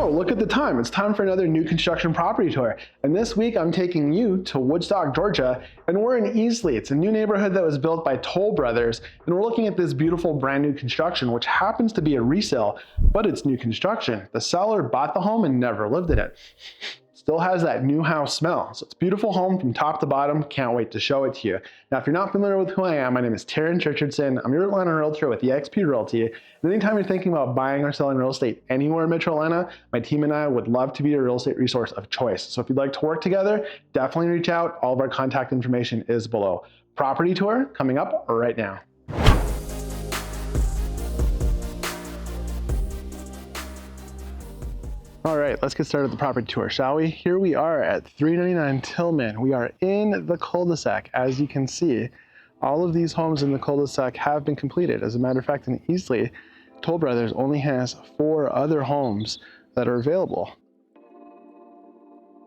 Oh, look at the time. It's time for another new construction property tour. And this week I'm taking you to Woodstock, Georgia, and we're in Easley. It's a new neighborhood that was built by Toll Brothers, and we're looking at this beautiful brand new construction, which happens to be a resale, but it's new construction. The seller bought the home and never lived in it. Still has that new house smell. So it's a beautiful home from top to bottom. Can't wait to show it to you. Now, if you're not familiar with who I am, my name is Terence Richardson. I'm your Atlanta Realtor with EXP Realty. And anytime you're thinking about buying or selling real estate anywhere in Metro Atlanta, my team and I would love to be your real estate resource of choice. So if you'd like to work together, definitely reach out. All of our contact information is below. Property tour coming up right now. All right, let's get started with the property tour, shall we? Here we are at 399 Tillman. We are in the cul-de-sac. As you can see, all of these homes in the cul-de-sac have been completed. As a matter of fact, in Easley, Toll Brothers only has 4 other homes that are available.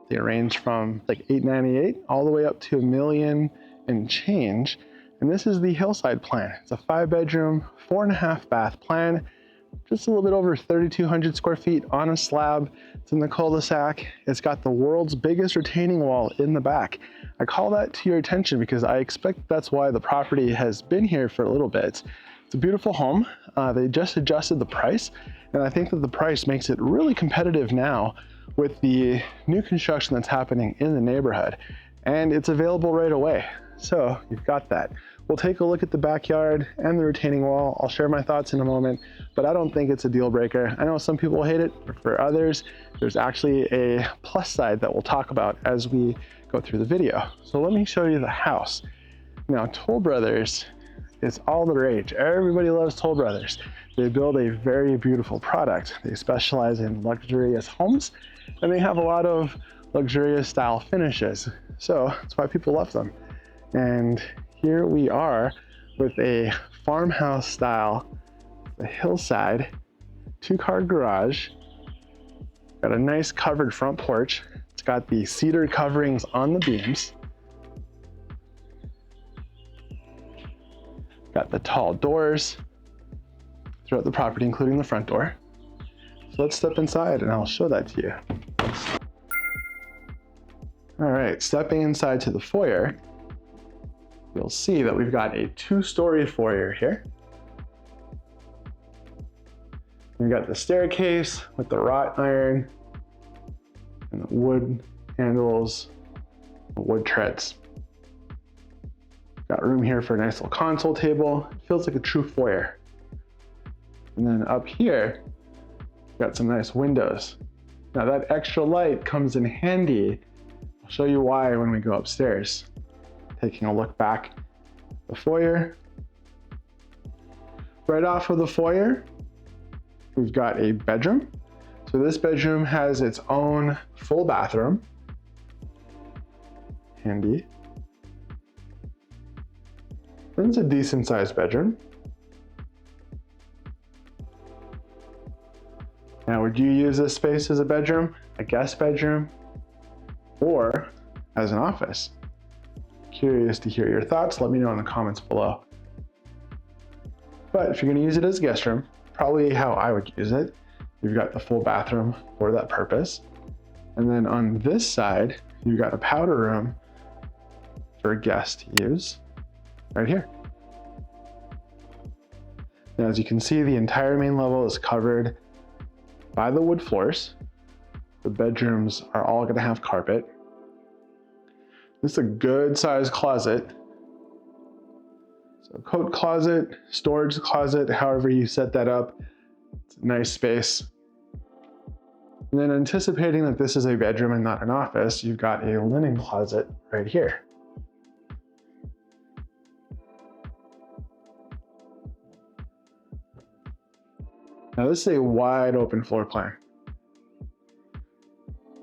They range from like $898 all the way up to $1 million and change. And this is the Hillside plan. It's a 5-bedroom, 4.5 bath plan. Just a little bit over 3,200 square feet on a slab. It's in the cul-de-sac. It's got the world's biggest retaining wall in the back. I call that to your attention because I expect that's why the property has been here for a little bit. It's a beautiful home. They just adjusted the price, and I think that the price makes it really competitive now with the new construction that's happening in the neighborhood. And it's available right away. So you've got that. We'll take a look at the backyard and the retaining wall. I'll share my thoughts in a moment, but I don't think it's a deal breaker. I know some people hate it, but for others, there's actually a plus side that we'll talk about as we go through the video. So let me show you the house. Now, Toll Brothers is all the rage. Everybody loves Toll Brothers. They build a very beautiful product. They specialize in luxurious homes, and they have a lot of luxurious style finishes. So that's why people love them. And here we are with a farmhouse style, the Hillside, 2-car garage. Got a nice covered front porch. It's got the cedar coverings on the beams. Got the tall doors throughout the property, including the front door. So let's step inside and I'll show that to you. All right, stepping inside to the foyer, you'll see that we've got a 2-story foyer here. We've got the staircase with the wrought iron and the wood handles, the wood treads. Got room here for a nice little console table. It feels like a true foyer. And then up here, we've got some nice windows. Now that extra light comes in handy. I'll show you why when we go upstairs. Taking a look back the foyer. Right off of the foyer, we've got a bedroom. So this bedroom has its own full bathroom. Handy. And it's a decent sized bedroom. Now, would you use this space as a bedroom, a guest bedroom, or as an office? Curious to hear your thoughts. Let me know in the comments below. But if you're going to use it as a guest room, probably how I would use it. You've got the full bathroom for that purpose. And then on this side, you've got a powder room for a guest to use right here. Now, as you can see, the entire main level is covered by the wood floors. The bedrooms are all going to have carpet. This is a good sized closet. So coat closet, storage closet, however you set that up. It's a nice space. And then anticipating that this is a bedroom and not an office, you've got a linen closet right here. Now this is a wide open floor plan.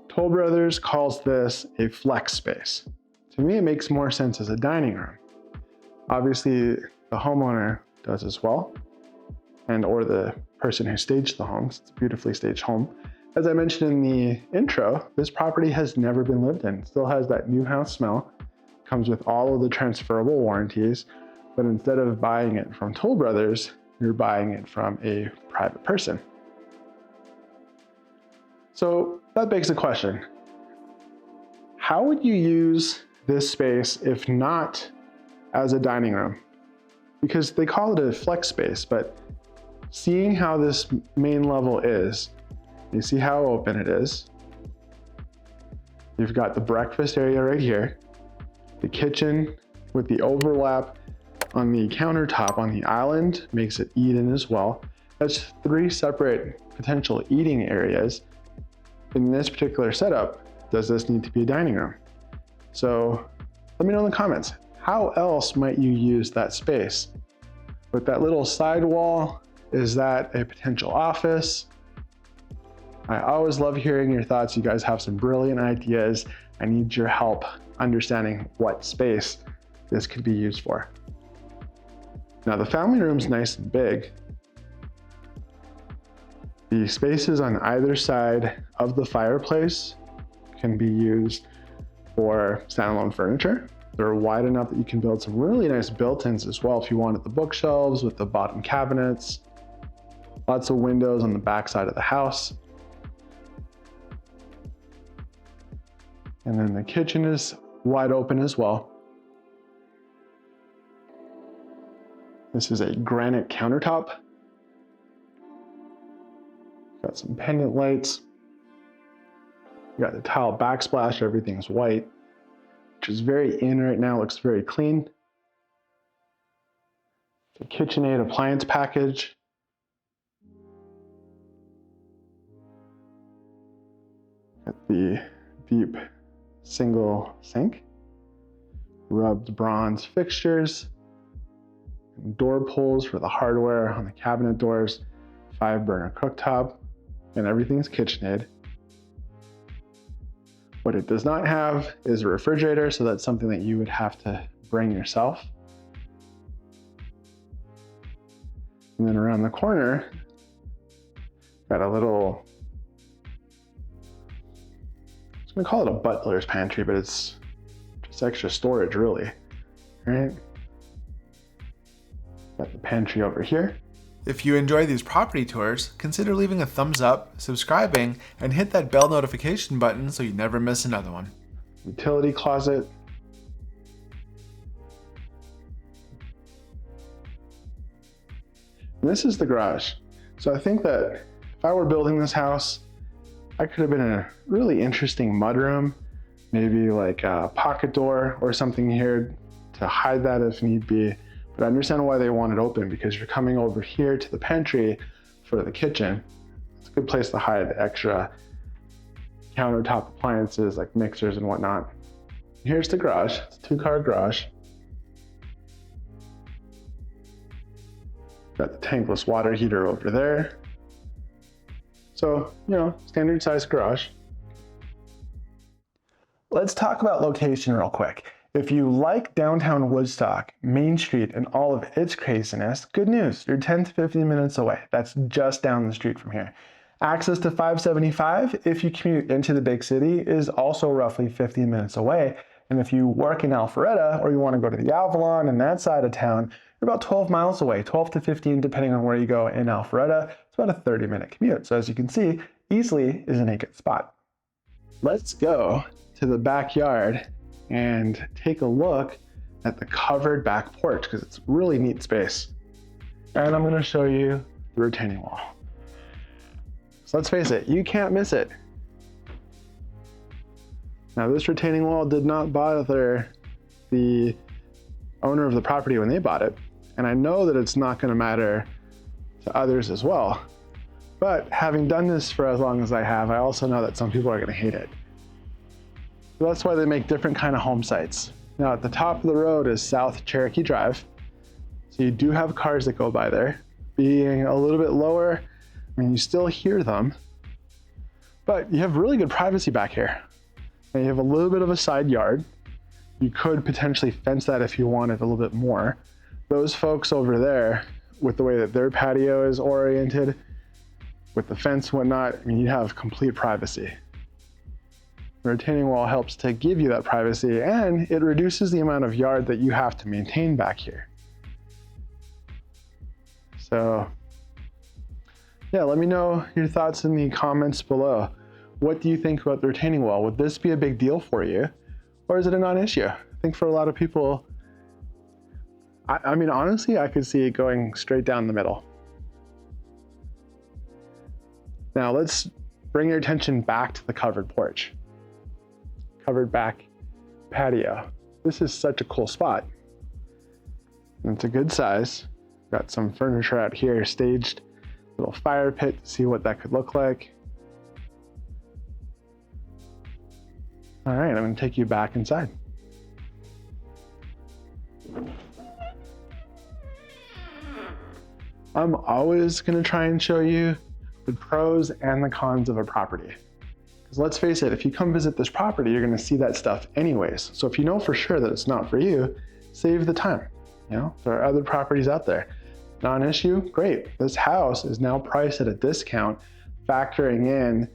Toll Brothers calls this a flex space. To me, it makes more sense as a dining room. Obviously, the homeowner does as well, and or the person who staged the home. It's a beautifully staged home. As I mentioned in the intro, this property has never been lived in. It still has that new house smell. Comes with all of the transferable warranties, but instead of buying it from Toll Brothers, you're buying it from a private person. So that begs the question, how would you use this space if not as a dining room? Because they call it a flex space, but seeing how this main level is, you see how open it is. You've got the breakfast area right here, the kitchen with the overlap on the countertop on the island makes it eat-in as well. That's 3 separate potential eating areas. In this particular setup, does this need to be a dining room? So let me know in the comments, how else might you use that space? With that little side wall, is that a potential office? I always love hearing your thoughts. You guys have some brilliant ideas. I need your help understanding what space this could be used for. Now the family room's nice and big. The spaces on either side of the fireplace can be used for standalone furniture. They're wide enough that you can build some really nice built-ins as well if you wanted the bookshelves with the bottom cabinets. Lots of windows on the back side of the house. And then the kitchen is wide open as well. This is a granite countertop. Got some pendant lights. You got the tile backsplash, everything's white, which is very in right now, looks very clean. The KitchenAid appliance package. Got the deep single sink. Rubbed bronze fixtures. Door pulls for the hardware on the cabinet doors. 5-burner cooktop. And everything's KitchenAid. What it does not have is a refrigerator, so that's something that you would have to bring yourself. And then around the corner, got a little, I was gonna call it a butler's pantry, but it's just extra storage really, right? Got the pantry over here. If you enjoy these property tours, consider leaving a thumbs up, subscribing, and hit that bell notification button so you never miss another one. Utility closet. And this is the garage. So I think that if I were building this house, I could have been in a really interesting mudroom, maybe like a pocket door or something here to hide that if need be. But I understand why they want it open, because you're coming over here to the pantry for the kitchen. It's a good place to hide extra countertop appliances like mixers and whatnot. Here's the garage. It's a 2-car garage. Got the tankless water heater over there. So, you know, standard size garage. Let's talk about location real quick. If you like downtown Woodstock, Main Street, and all of its craziness, good news, you're 10 to 15 minutes away. That's just down the street from here. Access to 575, if you commute into the big city, is also roughly 15 minutes away. And if you work in Alpharetta, or you want to go to the Avalon and that side of town, you're about 12 miles away, 12 to 15, depending on where you go in Alpharetta. It's about a 30-minute commute. So as you can see, Easley is in a good spot. Let's go to the backyard and take a look at the covered back porch, because it's really neat space. And I'm gonna show you the retaining wall. So let's face it, you can't miss it. Now this retaining wall did not bother the owner of the property when they bought it. And I know that it's not gonna matter to others as well. But having done this for as long as I have, I also know that some people are gonna hate it. So that's why they make different kind of home sites. Now at the top of the road is South Cherokee Drive. So you do have cars that go by there. Being a little bit lower, I mean, you still hear them, but you have really good privacy back here. And you have a little bit of a side yard. You could potentially fence that if you wanted a little bit more. Those folks over there, with the way that their patio is oriented, with the fence and whatnot, I mean, you have complete privacy. The retaining wall helps to give you that privacy, and it reduces the amount of yard that you have to maintain back here. So yeah, let me know your thoughts in the comments below. What do you think about the retaining wall? Would this be a big deal for you? Or is it a non-issue? I think for a lot of people, I mean, honestly, I could see it going straight down the middle. Now let's bring your attention back to the covered porch. Covered back patio. This is such a cool spot. And it's a good size. Got some furniture out here staged. Little fire pit to see what that could look like. All right, I'm gonna take you back inside. I'm always gonna try and show you the pros and the cons of a property. Because let's face it, if you come visit this property, you're gonna see that stuff anyways. So if you know for sure that it's not for you, save the time. You know, there are other properties out there. Non-issue, great. This house is now priced at a discount, factoring in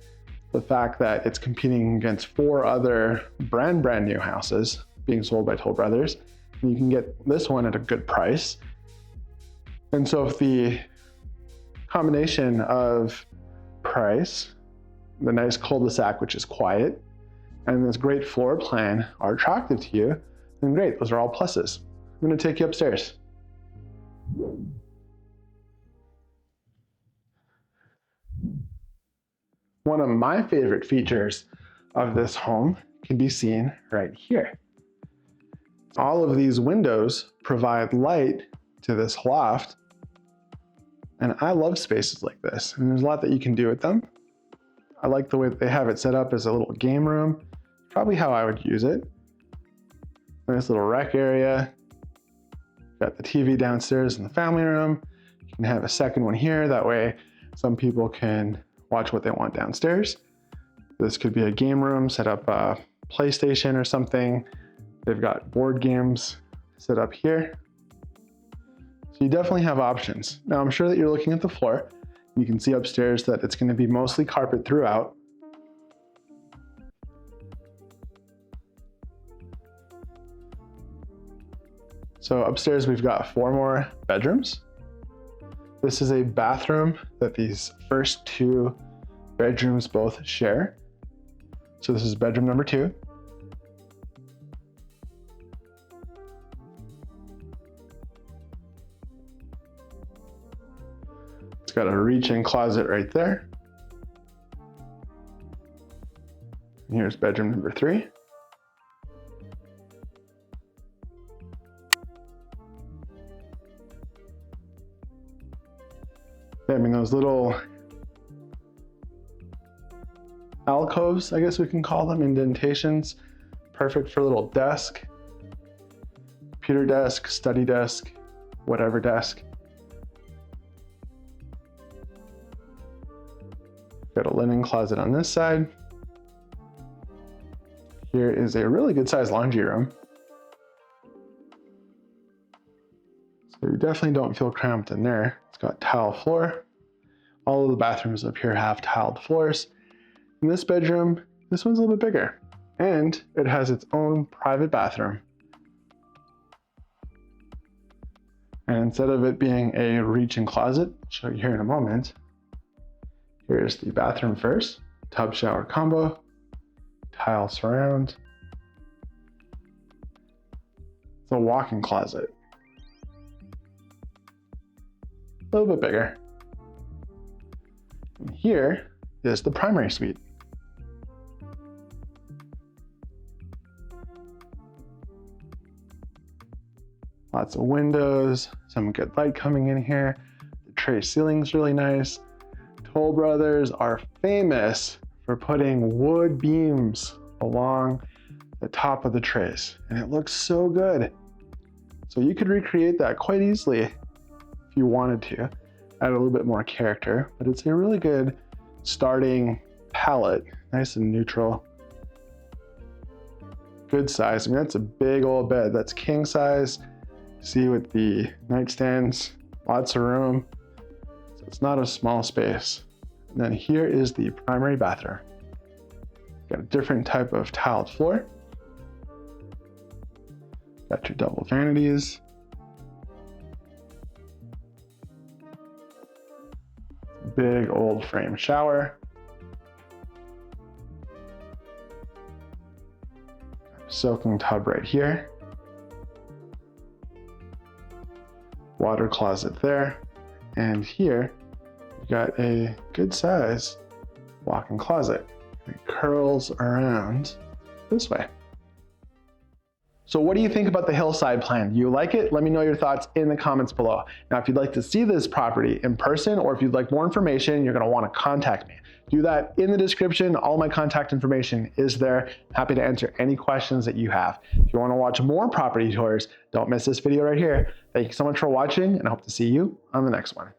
the fact that it's competing against 4 other brand new houses being sold by Toll Brothers. And you can get this one at a good price. And so if the combination of price, the nice cul-de-sac, which is quiet, and this great floor plan are attractive to you, then great, those are all pluses. I'm gonna take you upstairs. One of my favorite features of this home can be seen right here. All of these windows provide light to this loft, and I love spaces like this, and there's a lot that you can do with them. I like the way that they have it set up as a little game room, probably how I would use it. Nice little rec area. Got the TV downstairs in the family room. You can have a second one here, that way some people can watch what they want downstairs. This could be a game room, set up a PlayStation or something. They've got board games set up here. So you definitely have options. Now I'm sure that you're looking at the floor. You can see upstairs that it's going to be mostly carpet throughout. So upstairs we've got 4 more bedrooms. This is a bathroom that these first 2 bedrooms both share. So this is bedroom number 2. It's got a reach-in closet right there. And here's bedroom number 3. I mean, those little alcoves, I guess we can call them, indentations, perfect for a little desk, computer desk, study desk, whatever desk. Got a linen closet on this side. Here is a really good sized laundry room. So you definitely don't feel cramped in there. It's got tile floor. All of the bathrooms up here have tiled floors. In this bedroom, this one's a little bit bigger, and it has its own private bathroom. And instead of it being a reach-in closet, I'll show you here in a moment. Here's the bathroom first, tub shower combo, tile surround. It's a walk-in closet. A little bit bigger. And here is the primary suite. Lots of windows, some good light coming in here. The tray ceiling's really nice. Toll Brothers are famous for putting wood beams along the top of the trays, and it looks so good. So you could recreate that quite easily if you wanted to, add a little bit more character, but it's a really good starting palette, nice and neutral. Good size. I mean, that's a big old bed. That's king size. See with the nightstands, lots of room. So it's not a small space. And then here is the primary bathroom. Got a different type of tiled floor. Got your double vanities. Big old frame shower. soaking tub right here. Water closet there. And here, we've got a good size walk-in closet. It curls around this way. So what do you think about the Hillside plan? Do you like it? Let me know your thoughts in the comments below. Now, if you'd like to see this property in person, or if you'd like more information, you're gonna wanna contact me. Do that in the description. All my contact information is there. Happy to answer any questions that you have. If you wanna watch more property tours, don't miss this video right here. Thank you so much for watching, and I hope to see you on the next one.